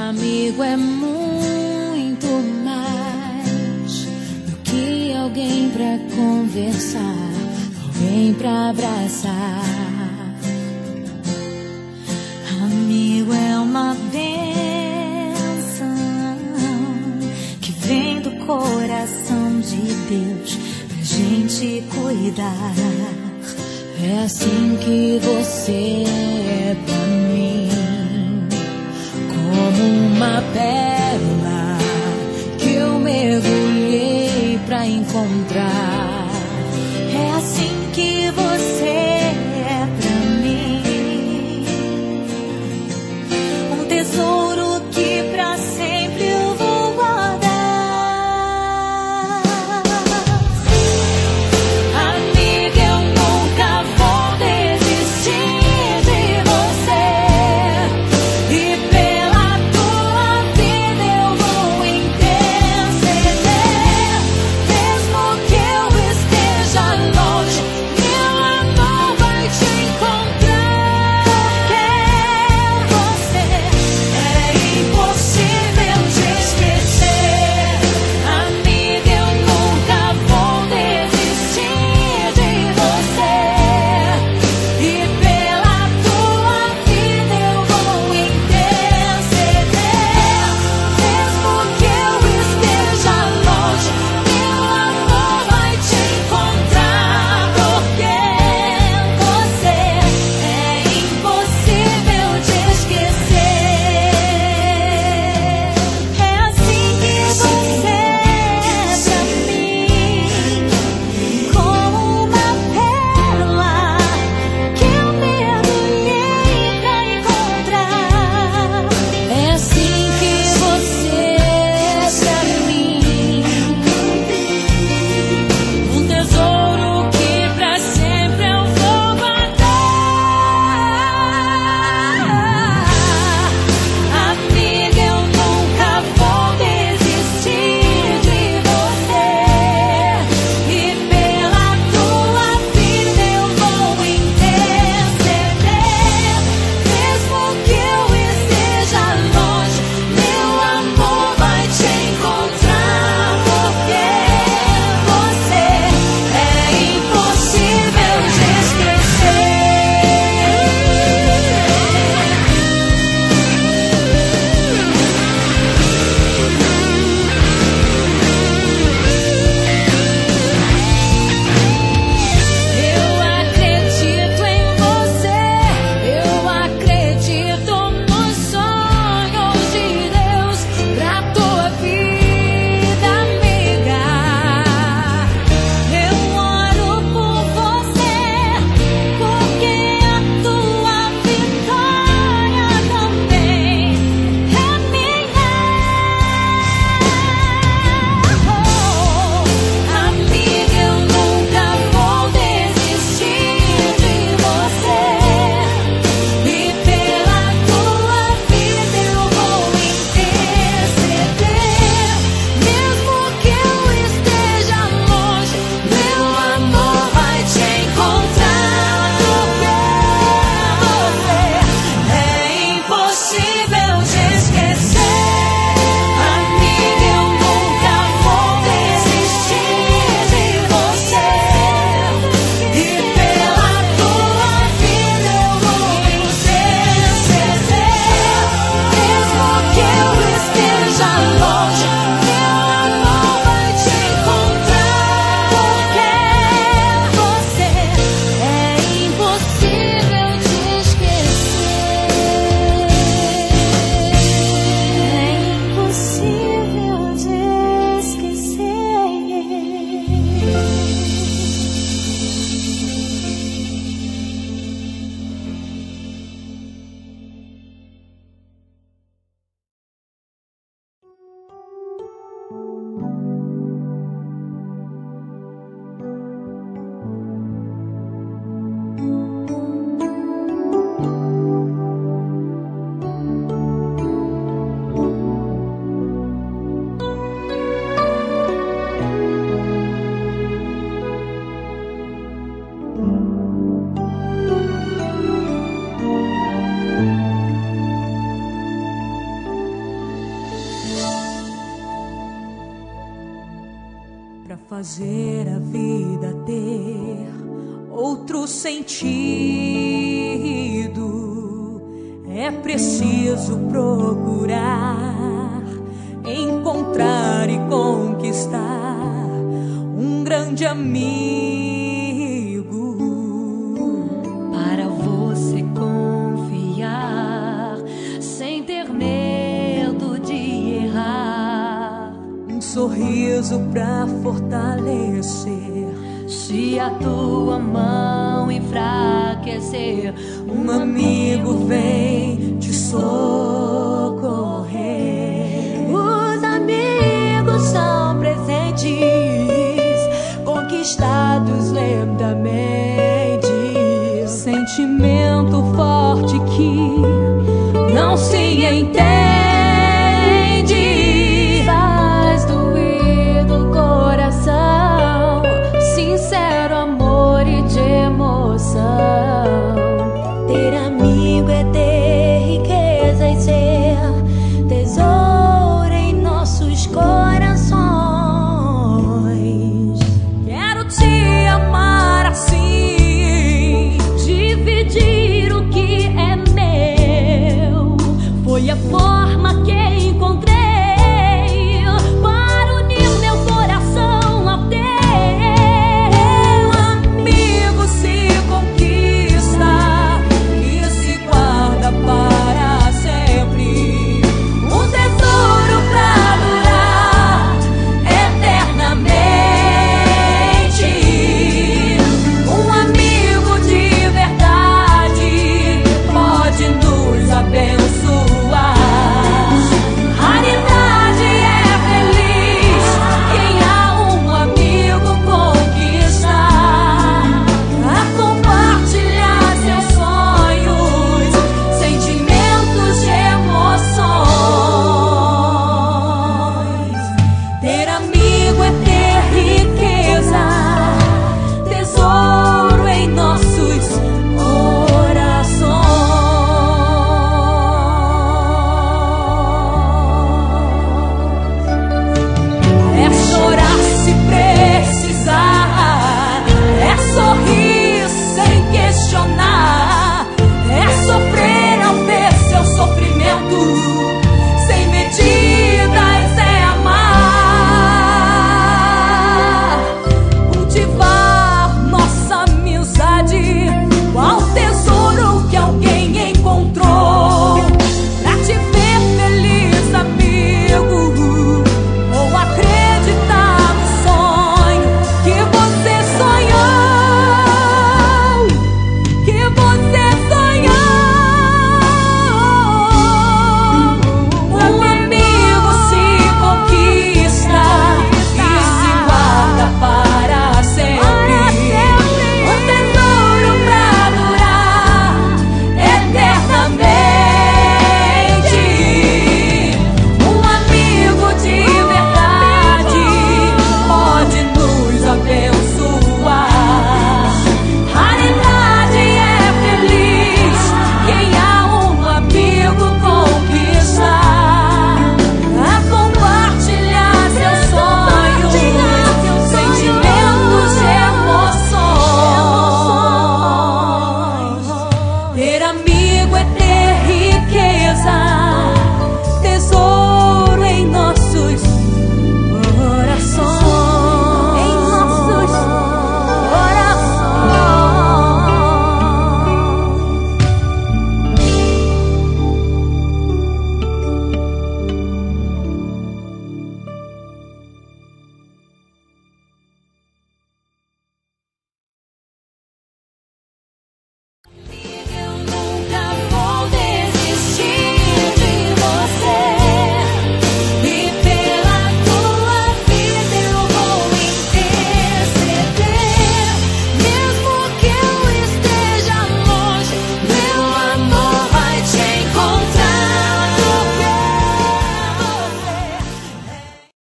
Amigo é muito mais do que alguém pra conversar, alguém pra abraçar. Amigo é uma bênção que vem do coração de Deus pra gente cuidar. É assim que você é pra mim, como uma pérola que eu mergulhei pra encontrar. É assim que você é pra mim, um tesouro que pra sempre eu vou guardar. Amiga, eu nunca vou desistir de você, e pela tua vida eu vou interceder, mesmo que fazer a vida ter outro sentido, é preciso procurar, encontrar e conquistar um grande amigo para você confiar sem ter medo de errar. Um sorriso pra fortalecer se a tua mão enfraquecer. Um amigo vem te socorrer. Os amigos são presentes conquistados lentamente. Sentimento forte que não se entende.